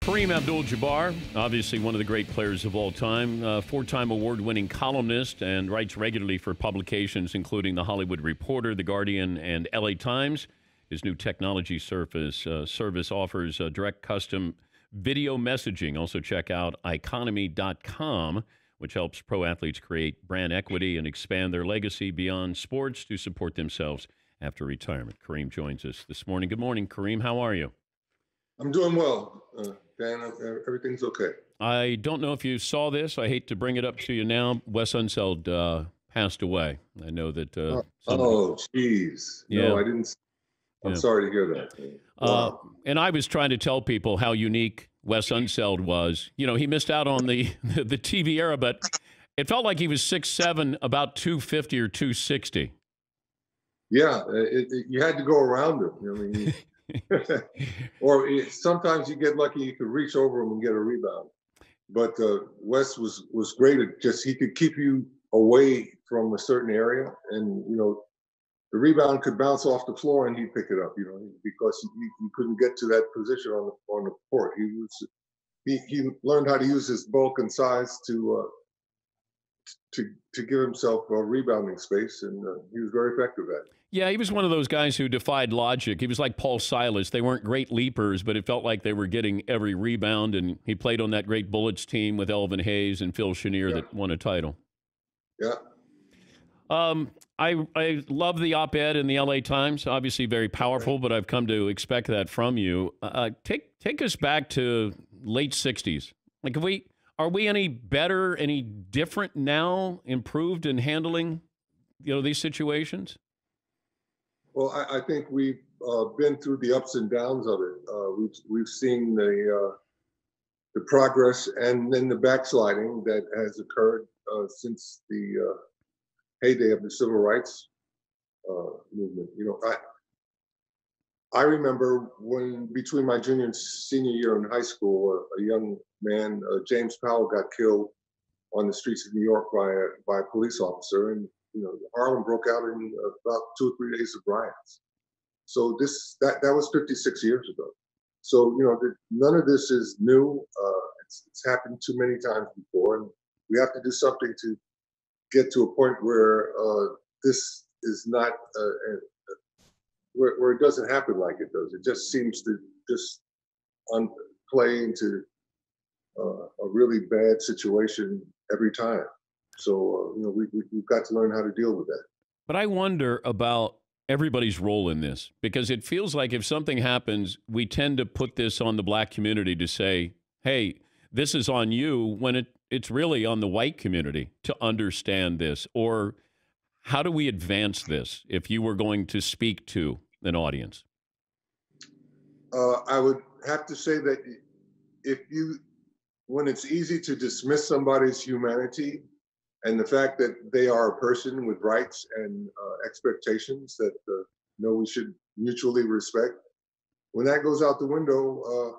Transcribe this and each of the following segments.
Kareem Abdul-Jabbar, obviously one of the great players of all time, four-time award-winning columnist and writes regularly for publications including The Hollywood Reporter, The Guardian, and LA Times. His new technology service offers direct custom video messaging. Also check out iconomy.com, which helps pro athletes create brand equity and expand their legacy beyond sports to support themselves after retirement. Kareem joins us this morning. Good morning, Kareem. How are you? I'm doing well, Dan. Everything's okay. I don't know if you saw this. I hate to bring it up to you now. Wes Unseld passed away. I know that. Oh, jeez. Yeah. No, I didn't. I'm Yeah. sorry to hear that. Wow. And I was trying to tell people how unique Wes Unseld was. You know, he missed out on the TV era, but it felt like he was 6'7", about 250 or 260. Yeah, you had to go around him. I mean, sometimes you get lucky, you could reach over him and get a rebound. But Wes was great at he could keep you away from a certain area, and the rebound could bounce off the floor and he'd pick it up. Because you couldn't get to that position on the court. He learned how to use his bulk and size to give himself a rebounding space, and he was very effective at it. Yeah, he was one of those guys who defied logic. He was like Paul Silas. They weren't great leapers, but it felt like they were getting every rebound, and he played on that great Bullets team with Elvin Hayes and Phil Chenier that won a title. Yeah. I love the op-ed in the LA Times. Obviously very powerful, but I've come to expect that from you. Take us back to late 60s. Like, are we any better, any different now, improved in handling, these situations? Well, I think we've been through the ups and downs of it. We've seen the progress and then the backsliding that has occurred since the heyday of the civil rights movement. I remember when between my junior and senior year in high school, a young man, James Powell, got killed on the streets of New York by a police officer, and Harlem broke out in about 2 or 3 days of riots. So that was 56 years ago. So none of this is new. It's happened too many times before, and we have to do something to get to a point where this is not where it doesn't happen like it does. It just seems to play into a really bad situation every time. So we've got to learn how to deal with that. But I wonder about everybody's role in this, because it feels like if something happens, we tend to put this on the black community to say, hey, this is on you, when it's really on the white community to understand this. Or how do we advance this if you were going to speak to an audience? I would have to say that when it's easy to dismiss somebody's humanity and the fact that they are a person with rights and expectations that we should mutually respect, when that goes out the window,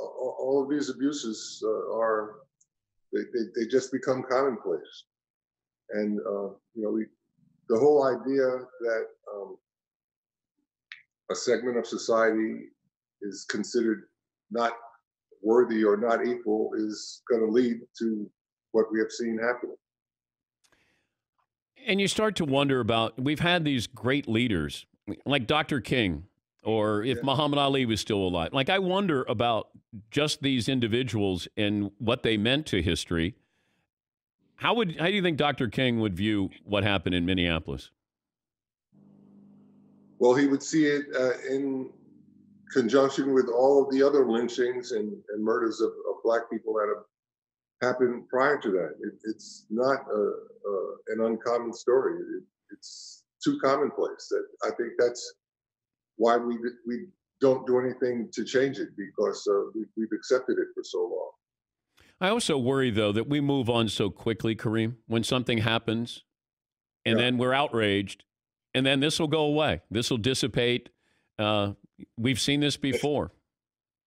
all of these abuses they just become commonplace. And the whole idea that a segment of society is considered not worthy or not equal is going to lead to what we have seen happen. And you start to wonder about, we've had these great leaders like Dr. King, or if Muhammad Ali was still alive. Like, I wonder about just these individuals and what they meant to history. How do you think Dr. King would view what happened in Minneapolis? Well, he would see it in conjunction with all of the other lynchings and murders of black people that have happened prior to that. It's not an uncommon story. It's too commonplace. That I think that's why we don't do anything to change it, because we've accepted it for so long. I also worry, though, that we move on so quickly, Kareem, when something happens, and then we're outraged, and then this will go away. This will dissipate. We've seen this before.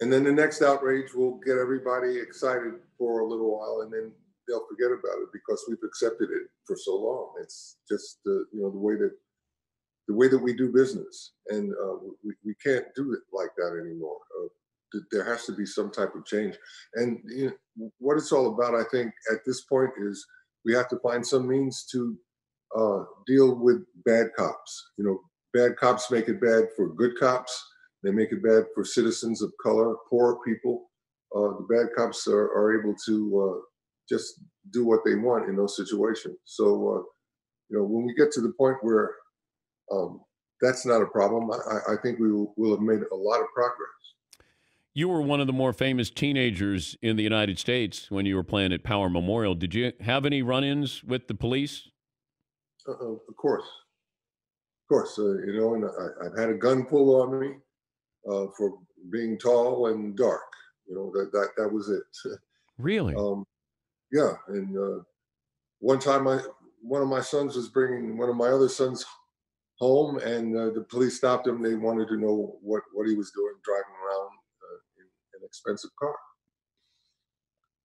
And then the next outrage will get everybody excited for a little while, and then they'll forget about it because we've accepted it for so long. It's just the way that we do business, and we can't do it like that anymore. there has to be some type of change. And what it's all about, I think, at this point is we have to find some means to deal with bad cops. Bad cops make it bad for good cops. They make it bad for citizens of color, poor people. The bad cops are able to just do what they want in those situations. So, when we get to the point where that's not a problem, I think will have made a lot of progress. You were one of the more famous teenagers in the United States when you were playing at Power Memorial. Did you have any run-ins with the police? Of course, and I've had a gun pulled on me for being tall and dark. That was it. Really? Yeah, and one time one of my sons was bringing one of my other sons home, and the police stopped him. They wanted to know what he was doing driving around in an expensive car,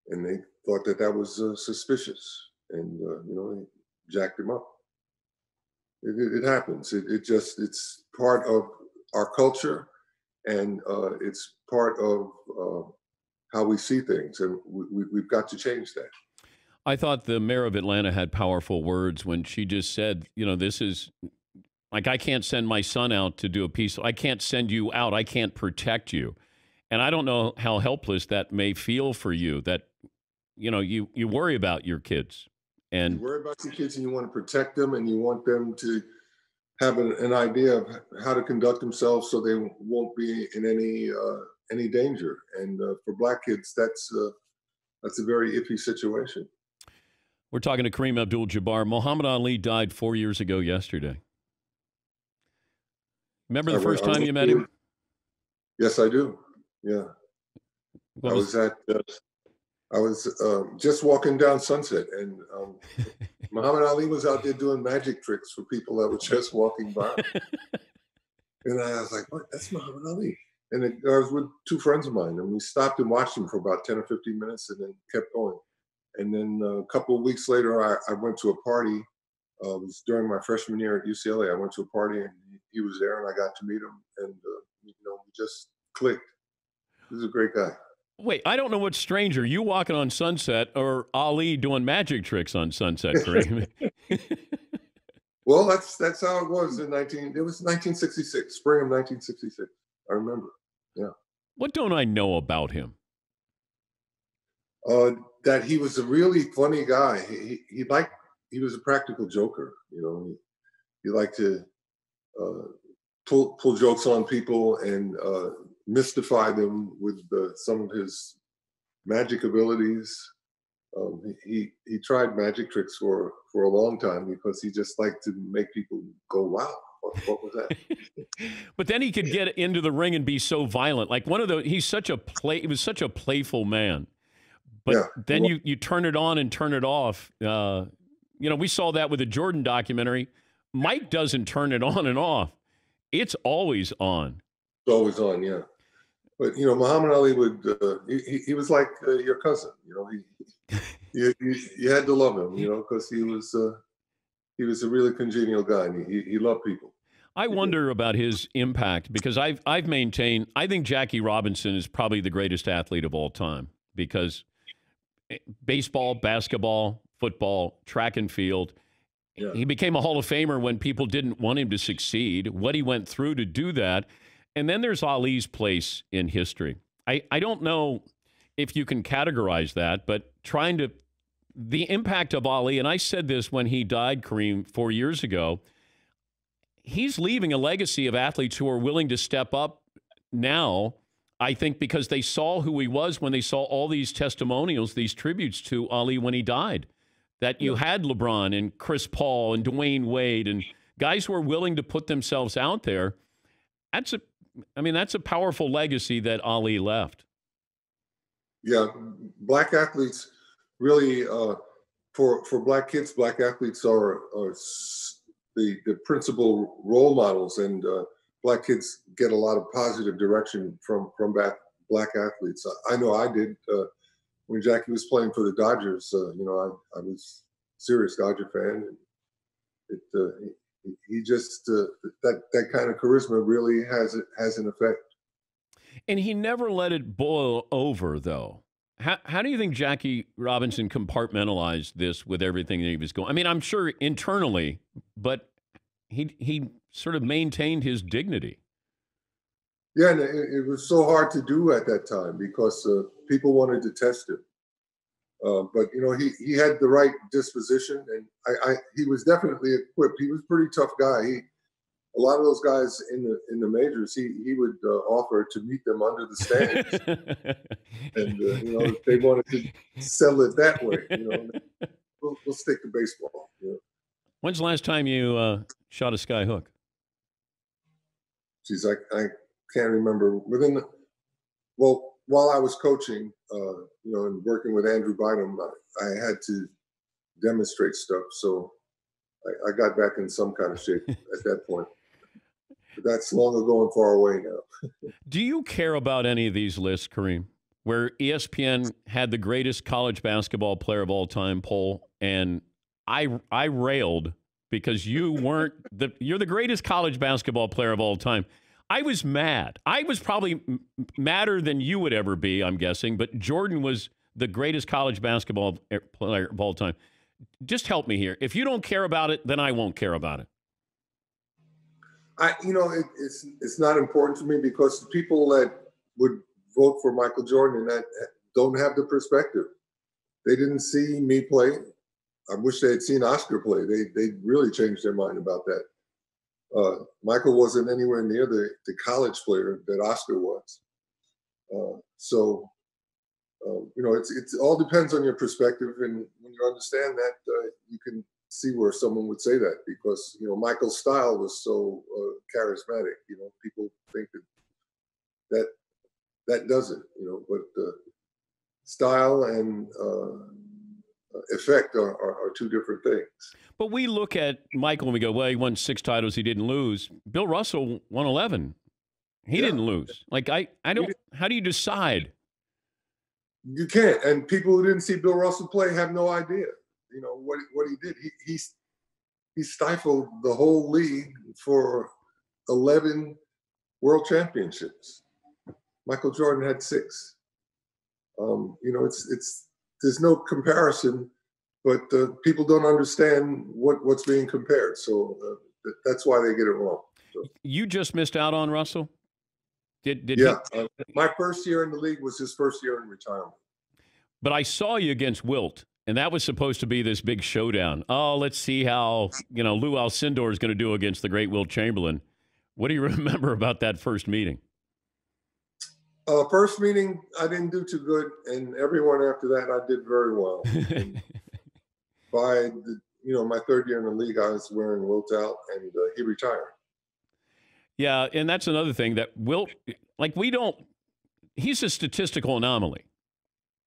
and they thought that was suspicious, and they jacked him up. It happens. It's part of our culture, and it's part of how we see things, and we've got to change that. I thought the mayor of Atlanta had powerful words when she just said, this is like, I can't send my son out to do a piece. I can't send you out. I can't protect you. And I don't know how helpless that may feel for you, that, you worry about your kids. And you worry about your kids, and you want to protect them, and you want them to have an idea of how to conduct themselves so they won't be in any danger. And for Black kids, that's a very iffy situation. We're talking to Kareem Abdul-Jabbar. Muhammad Ali died 4 years ago yesterday. Remember the first time you met him? Yes, I do. Yeah. I was just walking down Sunset, and Muhammad Ali was out there doing magic tricks for people that were just walking by. And I was like, what? That's Muhammad Ali. And I was with two friends of mine, and we stopped and watched him for about 10 or 15 minutes and then kept going. And then a couple of weeks later, I went to a party. It was during my freshman year at UCLA. I went to a party, and he was there, and I got to meet him. And, we just clicked. He was a great guy. Wait, I don't know what's stranger, you walking on Sunset or Ali doing magic tricks on Sunset, Kareem. Well, that's how it was it was 1966, spring of 1966. I remember. Yeah. What don't I know about him? That he was a really funny guy. He was a practical joker. He liked to pull jokes on people and mystify them with some of his magic abilities. He tried magic tricks for a long time because he just liked to make people go, "Wow, what was that?" But then he could get into the ring and be so violent. Like he was such a playful man. But yeah. Then you turn it on and turn it off. We saw that with the Jordan documentary. Mike doesn't turn it on and off. It's always on. It's always on, yeah. But Muhammad Ali would he was like your cousin. You had to love him, because he was a really congenial guy, and he loved people. I wonder about his impact, because I've maintained I think Jackie Robinson is probably the greatest athlete of all time, because baseball, basketball, football, track and field. Yeah. He became a Hall of Famer when people didn't want him to succeed, what he went through to do that. And then there's Ali's place in history. I don't know if you can categorize that, but the impact of Ali, and I said this when he died, Kareem, 4 years ago, he's leaving a legacy of athletes who are willing to step up now, I think, because they saw who he was when they saw all these testimonials, these tributes to Ali when he died. That you had LeBron and Chris Paul and Dwayne Wade and guys who are willing to put themselves out there. That's a powerful legacy that Ali left. Yeah, Black athletes really, for Black kids, Black athletes are the principal role models, and Black kids get a lot of positive direction from Black athletes. I know I did. When Jackie was playing for the Dodgers, I was a serious Dodger fan. And he just that kind of charisma really has an effect. And he never let it boil over, though. How do you think Jackie Robinson compartmentalized this with everything that he was going? I mean, I'm sure internally, but he sort of maintained his dignity. Yeah, and it was so hard to do at that time because people wanted to test him. But you know, he had the right disposition, and he was definitely equipped. He was a pretty tough guy. A lot of those guys in the majors, he would offer to meet them under the stands, and you know, if they wanted to sell it that way, you know, we'll stick to baseball. You know? When's the last time you shot a sky hook? Geez, I can't remember. Well, while I was coaching, you know, and working with Andrew Bynum, I had to demonstrate stuff, so I got back in some kind of shape at that point. But that's long ago and far away now. Do you care about any of these lists, Kareem, where ESPN had the greatest college basketball player of all time poll, and I railed because you're the greatest college basketball player of all time. I was mad. I was probably madder than you would ever be, I'm guessing, but Jordan was the greatest college basketball player of all time. Just help me here. If you don't care about it, then I won't care about it. You know, it's not important to me because the people that would vote for Michael Jordan that don't have the perspective. They didn't see me play. I wish they had seen Oscar play. They really changed their mind about that. Michael wasn't anywhere near the college player that Oscar was. So you know, it all depends on your perspective, and when you understand that, you can see where someone would say that because you know Michael's style was so charismatic. You know, people think that does it. You know, but style and effect are two different things. But we look at Michael and we go, well, he won 6 titles, he didn't lose. Bill Russell won 11. He didn't lose. Like I don't. How do you decide? You can't. And people who didn't see Bill Russell play have no idea. You know what he did. He stifled the whole league for 11 world championships. Michael Jordan had 6. You know, it's there's no comparison, but people don't understand what's being compared. So that's why they get it wrong. So. You just missed out on Russell? Did my first year in the league was his first year in retirement. But I saw you against Wilt, and that was supposed to be this big showdown. Oh, let's see how, you know, Lou Alcindor is going to do against the great Wilt Chamberlain. What do you remember about that first meeting? First meeting, I didn't do too good, and everyone after that, I did very well. By my third year in the league, I was wearing Wilt out, and he retired. Yeah, and that's another thing that Wilt, he's a statistical anomaly.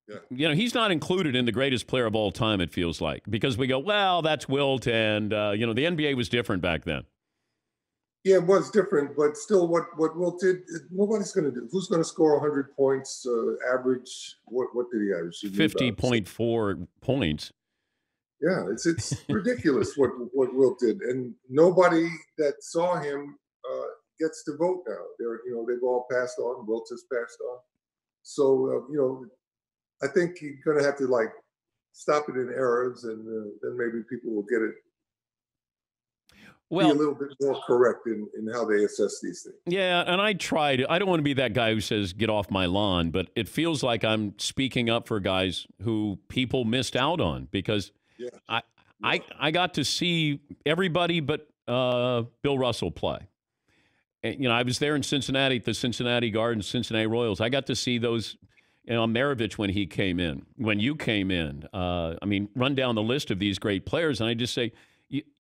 Yeah. You know, he's not included in the greatest player of all time, it feels like, because we go, well, that's Wilt, and, you know, the NBA was different back then. Yeah, it was different, but still what Wilt did, nobody's going to do. Who's going to score 100 points average? What did he average? 50.4 points. Yeah, it's ridiculous what Wilt did. And nobody that saw him gets to vote now. They've all passed on. Wilt has passed on. So, I think you're going to have to stop it in errors, and then maybe people will get it. Well, be a little bit more correct in how they assess these things. Yeah, and I tried. I don't want to be that guy who says, get off my lawn, but it feels like I'm speaking up for guys who people missed out on because I got to see everybody but Bill Russell play. And, I was there in Cincinnati at the Cincinnati Gardens, Cincinnati Royals. I got to see those, Maravich when he came in, when you came in. Run down the list of these great players, and I just say,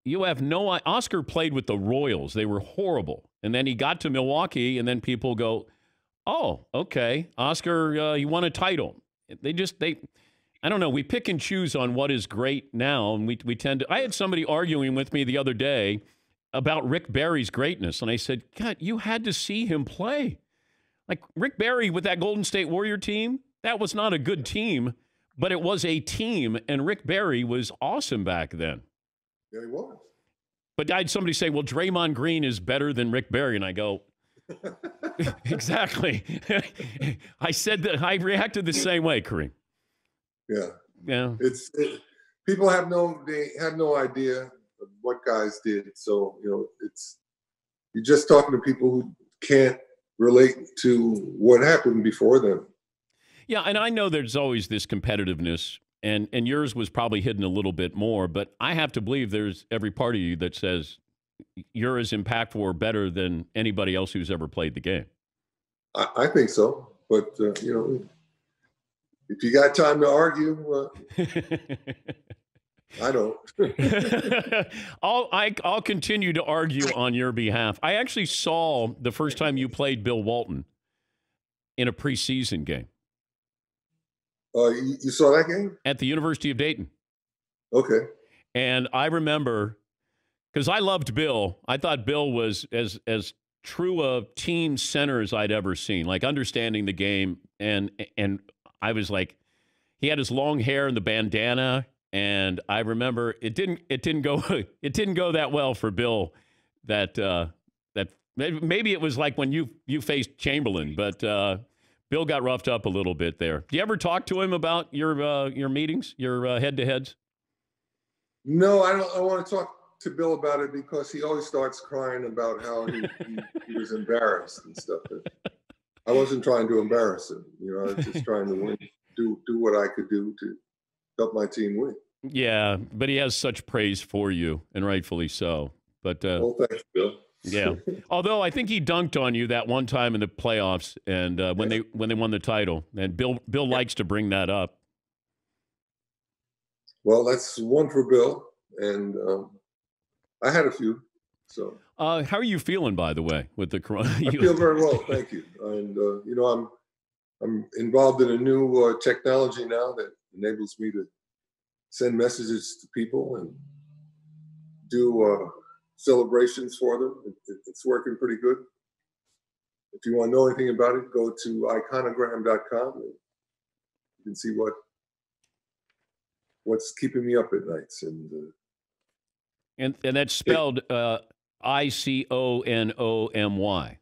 you have no. Oscar played with the Royals; they were horrible, and then he got to Milwaukee, and then people go, "Oh, okay, Oscar, he won a title." I don't know. We pick and choose on what is great now, and we tend to. I had somebody arguing with me the other day about Rick Barry's greatness, and I said, "God, you had to see him play. Like Rick Barry with that Golden State Warrior team, that was not a good team, but it was a team, and Rick Barry was awesome back then." Yeah, he was. But I had somebody say, well, Draymond Green is better than Rick Barry. And I go, Exactly. I said that I reacted the same way, Kareem. Yeah, Yeah. people they have no idea of what guys did. So you're just talking to people who can't relate to what happened before them. Yeah, and I know there's always this competitiveness, and yours was probably hidden a little bit more, but I have to believe there's every part of you that says you're as impactful or better than anybody else who's ever played the game. I think so, but if you got time to argue, I don't. I'll continue to argue on your behalf. I actually saw the first time you played Bill Walton in a preseason game. You saw that game? At the University of Dayton. Okay. And I remember, because I loved Bill. I thought Bill was as true a team center as I'd ever seen, like understanding the game. And I was like, he had his long hair and the bandana. And I remember it didn't go that well for Bill. That maybe it was like when you faced Chamberlain, but Bill got roughed up a little bit there. Do you ever talk to him about your meetings, your head-to-heads? No, I don't. I want to talk to Bill about it because he always starts crying about how he was embarrassed and stuff. I wasn't trying to embarrass him. I was just trying to win, do what I could do to help my team win. Yeah, but he has such praise for you, and rightfully so. But well, thanks, Bill. Yeah. Although I think he dunked on you that one time in the playoffs, and when they won the title, and Bill likes to bring that up. Well, that's one for Bill, and I had a few. So, how are you feeling, by the way, with the corona? I feel very well, thank you. And I'm involved in a new technology now that enables me to send messages to people and do celebrations for them. It's working pretty good. If you want to know anything about it, go to iconogram.com and you can see what's keeping me up at nights. And that's spelled ICONOMY.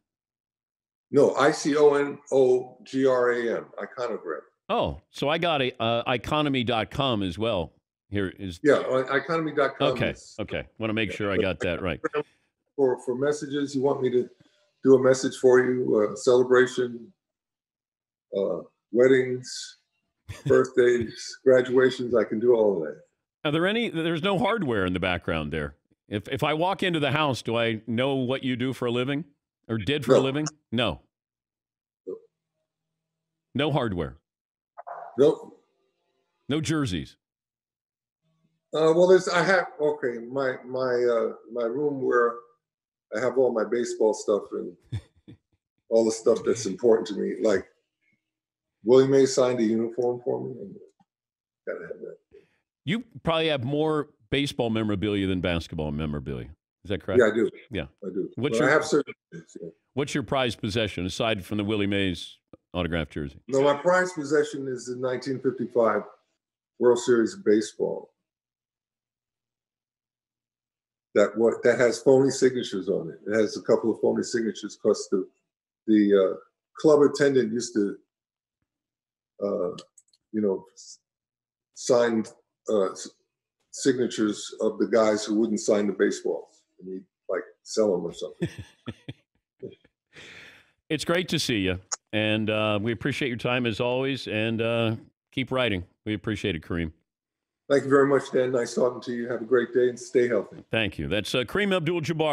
No, ICONOGRAM, iconogram. Oh, so I got economy.com as well. Here is economy.com. Okay. Want to make sure I got that right. For messages, you want me to do a message for you, celebration, weddings, birthdays, graduations, I can do all of that. Are there there's no hardware in the background there? If I walk into the house, do I know what you do for a living or did for a living? No. No hardware. Nope. No jerseys. Well, my room where I have all my baseball stuff and all the stuff that's important to me. Like Willie Mays signed a uniform for me, and gotta have that. You probably have more baseball memorabilia than basketball memorabilia. Is that correct? Yeah, I do. Yeah, I do. I have certain things. Yeah. What's your prized possession aside from the Willie Mays autographed jersey? No, my prized possession is the 1955 World Series of Baseball. That has phony signatures on it. It has a couple of phony signatures because the club attendant used to, sign signatures of the guys who wouldn't sign the baseballs, and he'd sell them or something. It's great to see you, and we appreciate your time as always, and keep writing. We appreciate it, Kareem. Thank you very much, Dan. Nice talking to you. Have a great day and stay healthy. Thank you. That's Kareem Abdul-Jabbar.